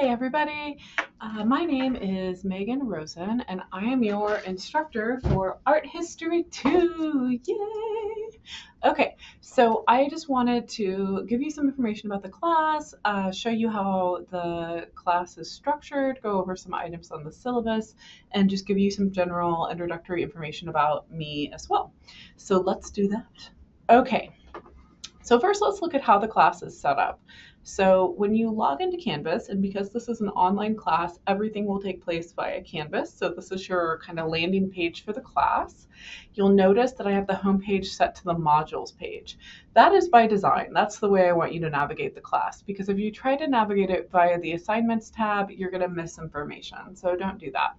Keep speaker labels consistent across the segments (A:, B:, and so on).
A: everybody. My name is Megan Rosen, and I am your instructor for Art History 2. Yay! Okay, so I just wanted to give you some information about the class, show you how the class is structured, go over some items on the syllabus, and just give you some general introductory information about me as well. So let's do that. Okay, so first let's look at how the class is set up. So when you log into Canvas, and because this is an online class, everything will take place via Canvas. So this is your kind of landing page for the class. You'll notice that I have the home page set to the modules page. That is by design. That's the way I want you to navigate the class, because if you try to navigate it via the assignments tab, you're going to miss information. So don't do that.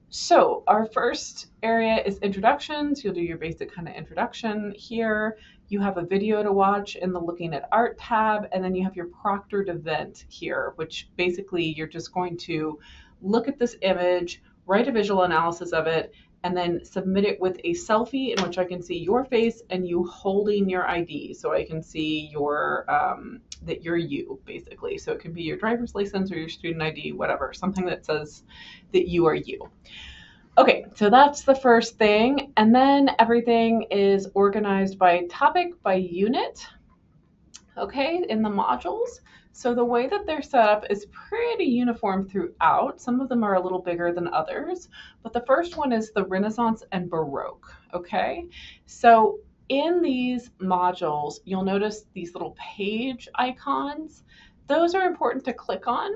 A: So our first area is introductions. You'll do your basic kind of introduction here. You have a video to watch in the Looking at Art tab, and then you have your proctored event here, which basically you're just going to look at this image, write a visual analysis of it, and then submit it with a selfie in which I can see your face and you holding your ID, so I can see your that you're you, basically. So it can be your driver's license or your student ID, whatever, something that says that you are you. Okay, so that's the first thing. And then everything is organized by topic, by unit, okay, in the modules. So the way that they're set up is pretty uniform throughout. Some of them are a little bigger than others, but the first one is the Renaissance and Baroque, okay? So in these modules, you'll notice these little page icons. Those are important to click on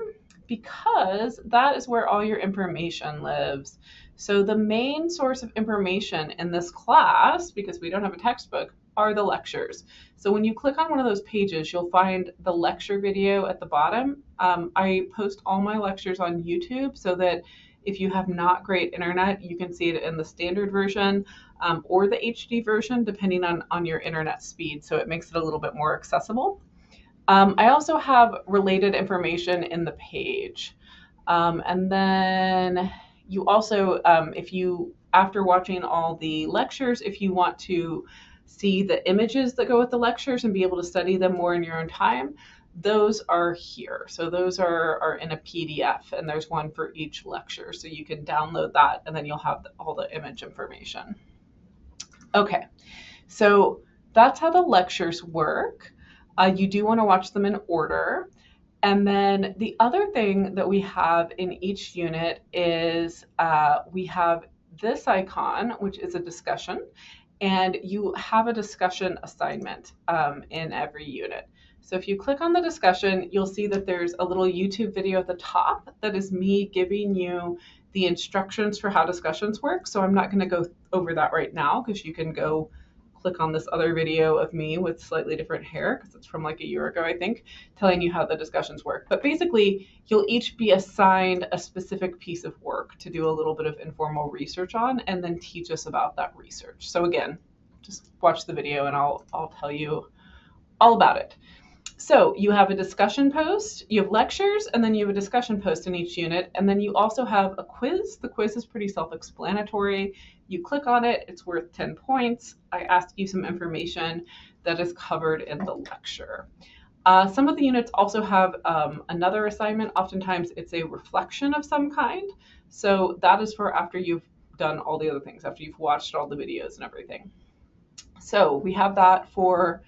A: because that is where all your information lives. So the main source of information in this class, because we don't have a textbook, are the lectures. So when you click on one of those pages, you'll find the lecture video at the bottom. I post all my lectures on YouTube so that if you have not great internet, you can see it in the standard version or the HD version, depending on your internet speed. So it makes it a little bit more accessible. I also have related information in the page. And then you also, after watching all the lectures, if you want to see the images that go with the lectures and be able to study them more in your own time, those are here. So those are in a PDF, and there's one for each lecture. So you can download that, and then you'll have all the image information. Okay, so that's how the lectures work. You do want to watch them in order. And then the other thing that we have in each unit is we have this icon, which is a discussion, and you have a discussion assignment in every unit. So if you click on the discussion, you'll see that there's a little YouTube video at the top that is me giving you the instructions for how discussions work. So I'm not going to go over that right now, because you can go click on this other video of me with slightly different hair, because it's from like a year ago, I think, telling you how the discussions work. But basically, you'll each be assigned a specific piece of work to do a little bit of informal research on, and then teach us about that research. So again, just watch the video and I'll tell you all about it. So you have a discussion post, you have lectures, and then you have a discussion post in each unit. And then you also have a quiz. The quiz is pretty self-explanatory. You click on it, it's worth 10 points. I ask you some information that is covered in the lecture. Some of the units also have another assignment. Oftentimes it's a reflection of some kind. So that is for after you've done all the other things, after you've watched all the videos and everything. So we have that for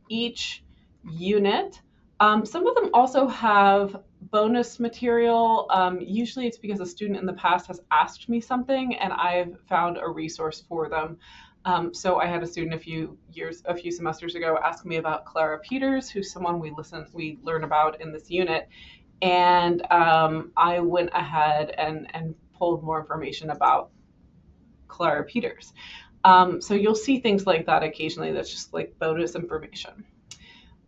A: each unit. Some of them also have bonus material. Usually it's because a student in the past has asked me something and I've found a resource for them. So I had a student a few semesters ago ask me about Clara Peters, who's someone we learn about in this unit. And I went ahead and pulled more information about Clara Peters. So you'll see things like that occasionally. That's just like bonus information.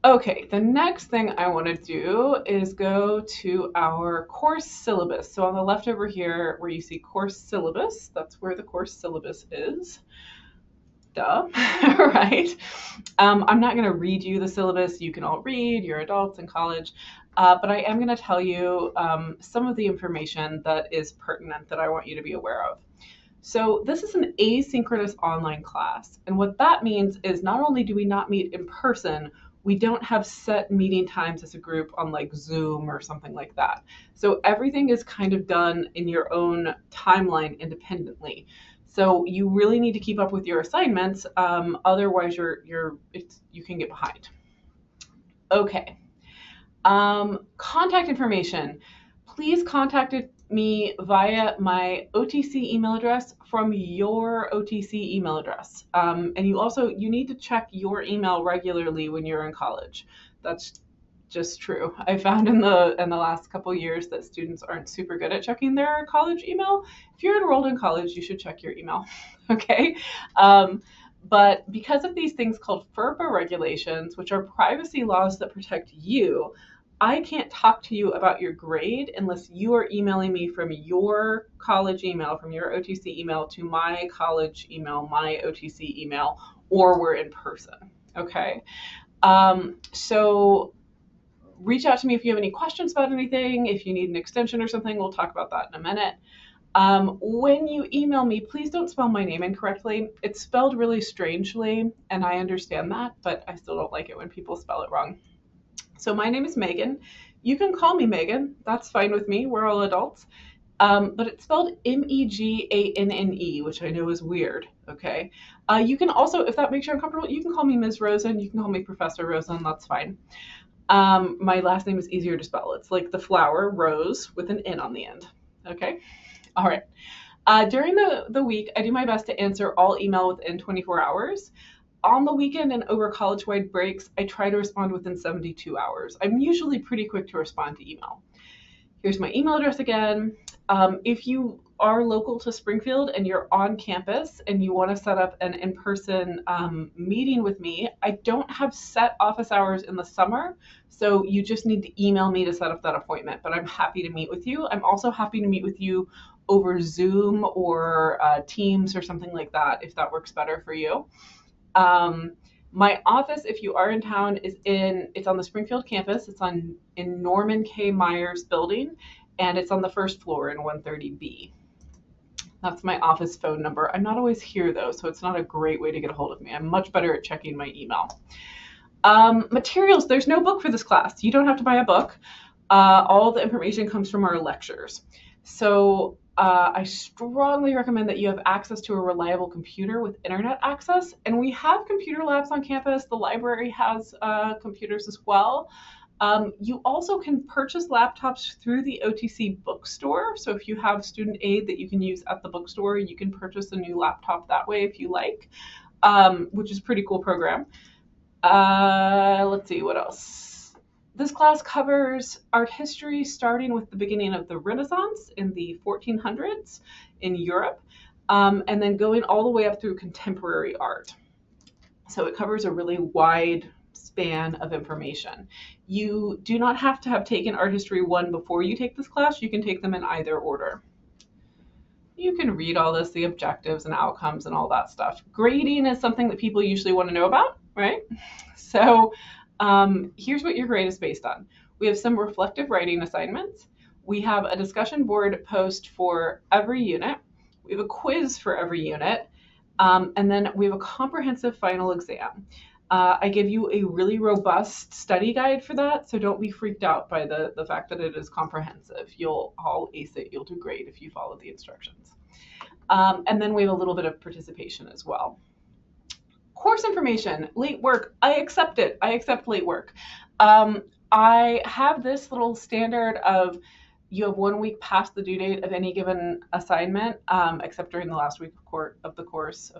A: Okay, the next thing I want to do is go to our course syllabus. So on the left over here where you see course syllabus, that's where the course syllabus is. Duh, right? I'm not going to read you the syllabus. You can all read, you're adults in college, but I am going to tell you some of the information that is pertinent that I want you to be aware of. So this is an asynchronous online class. And what that means is not only do we not meet in person, We don't have set meeting times as a group on like Zoom or something like that. So everything is kind of done in your own timeline independently. So you really need to keep up with your assignments. Otherwise, you can get behind. Okay. Contact information. Please contact me via my OTC email address from your OTC email address. And you need to check your email regularly when you're in college. That's just true. I found in the last couple of years that students aren't super good at checking their college email. If you're enrolled in college, you should check your email. Okay. But because of these things called FERPA regulations, which are privacy laws that protect you, I can't talk to you about your grade unless you are emailing me from your college email, from your OTC email to my college email, my OTC email, or we're in person. Okay. So reach out to me if you have any questions about anything. If you need an extension or something, we'll talk about that in a minute. When you email me, please don't spell my name incorrectly. It's spelled really strangely, and I understand that, but I still don't like it when people spell it wrong. So my name is Megan. You can call me Megan. That's fine with me. We're all adults. But it's spelled Meganne, which I know is weird. Okay. You can also, if that makes you uncomfortable, you can call me Ms. Rosen. You can call me Professor Rosen. That's fine. My last name is easier to spell. It's like the flower, rose, with an N on the end. Okay. All right. During the week, I do my best to answer all email within 24 hours. On the weekend and over college-wide breaks, I try to respond within 72 hours. I'm usually pretty quick to respond to email. Here's my email address again. If you are local to Springfield and you're on campus and you want to set up an in-person meeting with me, I don't have set office hours in the summer, so you just need to email me to set up that appointment, but I'm happy to meet with you. I'm also happy to meet with you over Zoom or Teams or something like that, if that works better for you. My office, if you are in town, it's on the Springfield campus. It's in Norman K. Myers building, and it's on the first floor in 130B. That's my office phone number. I'm not always here though, so it's not a great way to get a hold of me. I'm much better at checking my email. Materials, there's no book for this class. You don't have to buy a book. All the information comes from our lectures. So I strongly recommend that you have access to a reliable computer with internet access. And we have computer labs on campus. The library has computers as well. You also can purchase laptops through the OTC bookstore. So if you have student aid that you can use at the bookstore, you can purchase a new laptop that way if you like, which is a pretty cool program. Let's see, what else? This class covers art history starting with the beginning of the Renaissance in the 1400s in Europe, and then going all the way up through contemporary art. So it covers a really wide span of information. You do not have to have taken Art History 1 before you take this class. You can take them in either order. You can read all this, the objectives and outcomes and all that stuff. Grading is something that people usually want to know about, right? So here's what your grade is based on. We have some reflective writing assignments. We have a discussion board post for every unit. We have a quiz for every unit. And then we have a comprehensive final exam. I give you a really robust study guide for that, so don't be freaked out by the fact that it is comprehensive. You'll all ace it. You'll do great if you follow the instructions. And then we have a little bit of participation as well. Course information, late work, I accept it. I accept late work. I have this little standard of you have 1 week past the due date of any given assignment, except during the last week of the course.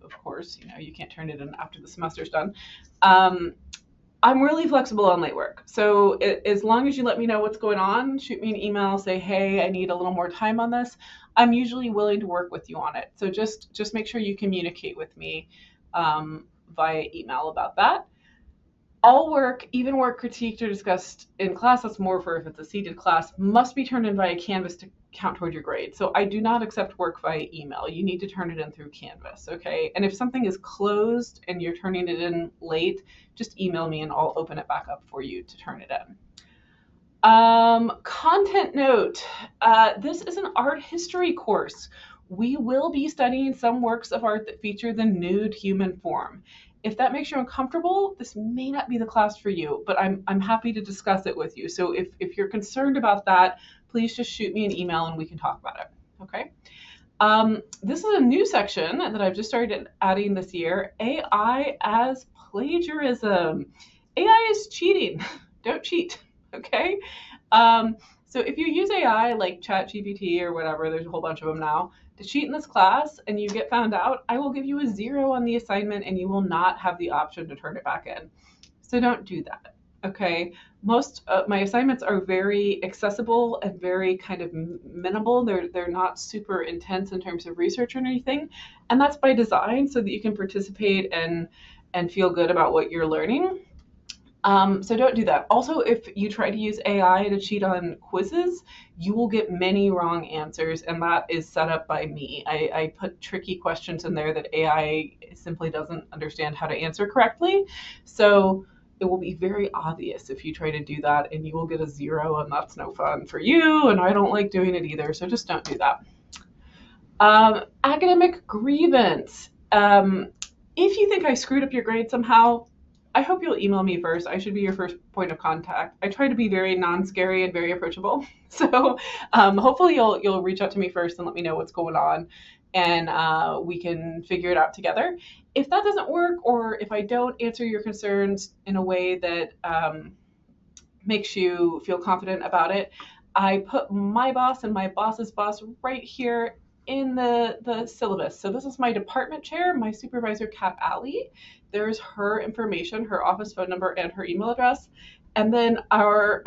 A: Of course, you can't turn it in after the semester's done. I'm really flexible on late work. So as long as you let me know what's going on, shoot me an email, say, hey, I need a little more time on this. I'm usually willing to work with you on it. So just make sure you communicate with me via email about that. All work, even work critiqued or discussed in class, that's more for if it's a seated class, must be turned in via Canvas to count toward your grade. So I do not accept work via email. You need to turn it in through Canvas, okay? And if something is closed and you're turning it in late, just email me and I'll open it back up for you to turn it in. Content note, this is an art history course. We will be studying some works of art that feature the nude human form. If that makes you uncomfortable, this may not be the class for you, but I'm happy to discuss it with you. So if you're concerned about that, please just shoot me an email and we can talk about it. Okay. This is a new section that I've just started adding this year, AI as plagiarism. AI is cheating. Don't cheat, okay? So if you use AI like ChatGPT or whatever, there's a whole bunch of them now, to cheat in this class and you get found out, I will give you a 0 on the assignment and you will not have the option to turn it back in. So don't do that, okay? Most my assignments are very accessible and very kind of minimal. They're not super intense in terms of research or anything, and that's by design so that you can participate and feel good about what you're learning. So don't do that. Also, if you try to use AI to cheat on quizzes, you will get many wrong answers, and that is set up by me. I put tricky questions in there that AI simply doesn't understand how to answer correctly. So it will be very obvious if you try to do that, and you will get a 0, and that's no fun for you, and I don't like doing it either, so just don't do that. Academic grievance. If you think I screwed up your grade somehow, I hope you'll email me first. I should be your first point of contact. I try to be very non-scary and very approachable. So hopefully you'll reach out to me first and let me know what's going on, and we can figure it out together. If that doesn't work, or if I don't answer your concerns in a way that makes you feel confident about it, I put my boss and my boss's boss right here in the syllabus. So this is my department chair, my supervisor, Kat Alley. There's her information, her office phone number, and her email address. And then our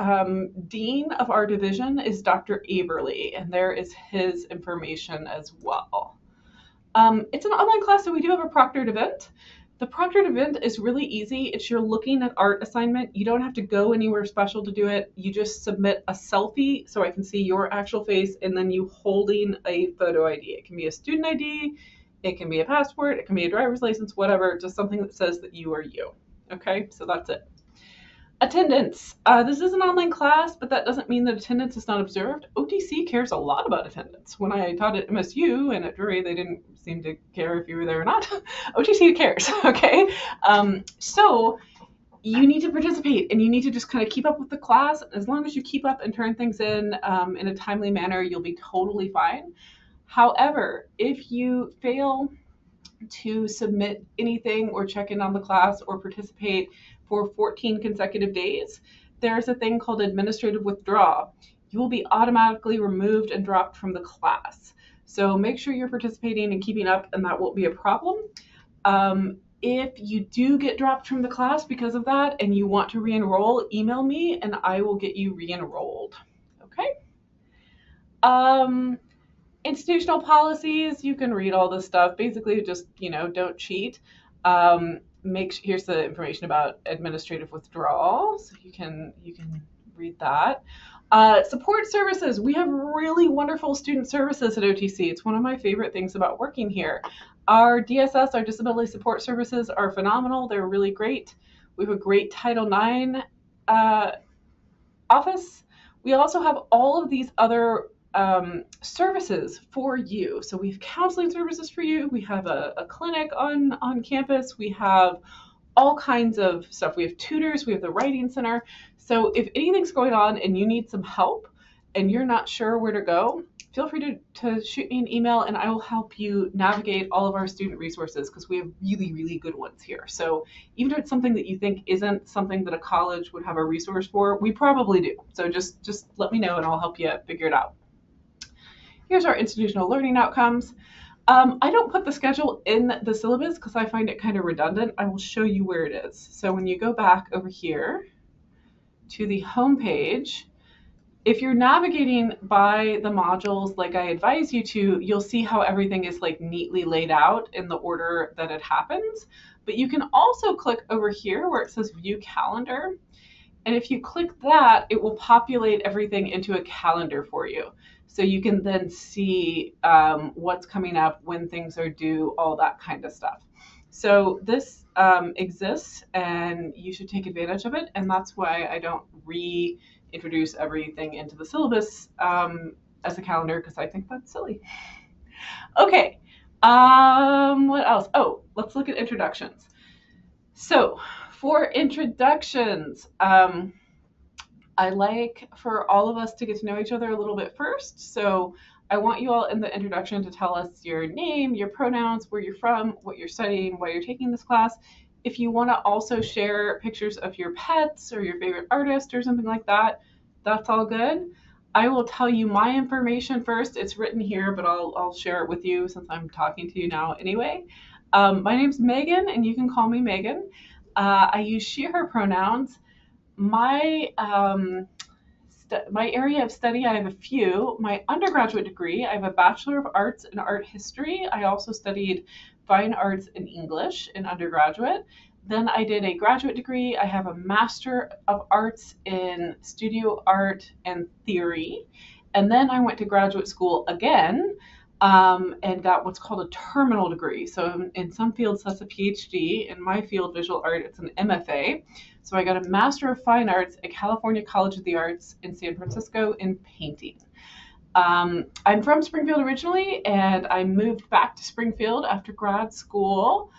A: dean of our division is Dr. Aberly, and there is his information as well. It's an online class, so we do have a proctored event. The proctored event is really easy. It's your looking at art assignment. You don't have to go anywhere special to do it. You just submit a selfie so I can see your actual face, and then you holding a photo ID. It can be a student ID, it can be a passport, it can be a driver's license, whatever, just something that says that you are you. Okay, so that's it. Attendance. This is an online class, but that doesn't mean that attendance is not observed. OTC cares a lot about attendance. When I taught at MSU and at Drury, they didn't seem to care if you were there or not. OTC cares, okay? So you need to participate, and you need to just kind of keep up with the class. As long as you keep up and turn things in a timely manner, you'll be totally fine. However, if you fail to submit anything or check in on the class or participate for 14 consecutive days, there's a thing called administrative withdrawal. You will be automatically removed and dropped from the class. So make sure you're participating and keeping up, and that won't be a problem. If you do get dropped from the class because of that and you want to re-enroll, email me and I will get you re-enrolled. Okay? Institutional policies, you can read all this stuff. Basically, just, don't cheat. Here's the information about administrative withdrawal, so you can read that. Support services. We have really wonderful student services at OTC. It's one of my favorite things about working here. Our DSS, our disability support services, are phenomenal. They're really great. We have a great Title IX office. We also have all of these other services for you. So we have counseling services for you. We have a clinic on campus. We have all kinds of stuff. We have tutors. We have the writing center. So if anything's going on and you need some help and you're not sure where to go, feel free to shoot me an email and I will help you navigate all of our student resources, because we have really, really good ones here. So even if it's something that you think isn't something that a college would have a resource for, we probably do. So just let me know and I'll help you figure it out. Here's our institutional learning outcomes. I don't put the schedule in the syllabus because I find it kind of redundant. I will show you where it is. So when you go back over here to the home page, if you're navigating by the modules like I advise you to, you'll see how everything is like neatly laid out in the order that it happens. But you can also click over here where it says view calendar. And if you click that, it will populate everything into a calendar for you. So you can then see what's coming up, when things are due, all that kind of stuff. So this exists and you should take advantage of it. And that's why I don't reintroduce everything into the syllabus as a calendar, because I think that's silly. Okay, what else? Oh, let's look at introductions. So for introductions, I like for all of us to get to know each other a little bit first. So I want you all in the introduction to tell us your name, your pronouns, where you're from, what you're studying, why you're taking this class. If you want to also share pictures of your pets or your favorite artist or something like that, that's all good. I will tell you my information first. It's written here, but I'll share it with you since I'm talking to you now anyway. My name's Megan, and you can call me Megan. I use she, her pronouns. My my area of study, I have a few. My undergraduate degree, I have a Bachelor of Arts in Art History. I also studied Fine Arts in English in undergraduate. Then I did a graduate degree. I have a Master of Arts in Studio Art and Theory. And then I went to graduate school again and got what's called a terminal degree. So in some fields, that's a PhD. In my field, visual art, it's an MFA. So I got a Master of Fine Arts at California College of the Arts in San Francisco in painting. I'm from Springfield originally, and I moved back to Springfield after grad school.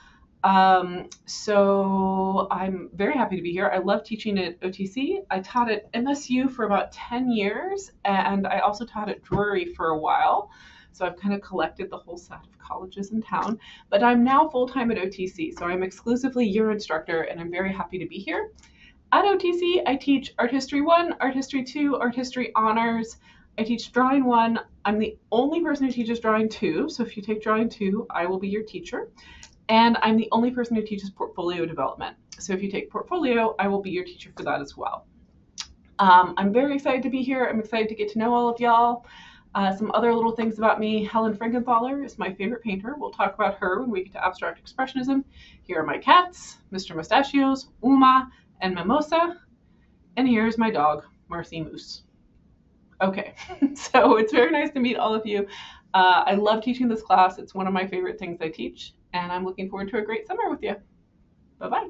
A: So I'm very happy to be here. I love teaching at OTC. I taught at MSU for about 10 years, and I also taught at Drury for a while. So I've kind of collected the whole set of colleges in town. But I'm now full-time at OTC, so I'm exclusively your instructor, and I'm very happy to be here. At OTC, I teach Art History 1, Art History 2, Art History Honors. I teach Drawing 1. I'm the only person who teaches Drawing 2, so if you take Drawing 2, I will be your teacher. And I'm the only person who teaches portfolio development. So if you take portfolio, I will be your teacher for that as well. I'm very excited to be here. I'm excited to get to know all of y'all. Some other little things about me. Helen Frankenthaler is my favorite painter. We'll talk about her when we get to abstract expressionism. Here are my cats, Mr. Mustachios, Uma, and Mimosa. And here's my dog, Marcy Moose. Okay, so it's very nice to meet all of you. I love teaching this class. It's one of my favorite things I teach, and I'm looking forward to a great summer with you. Bye-bye.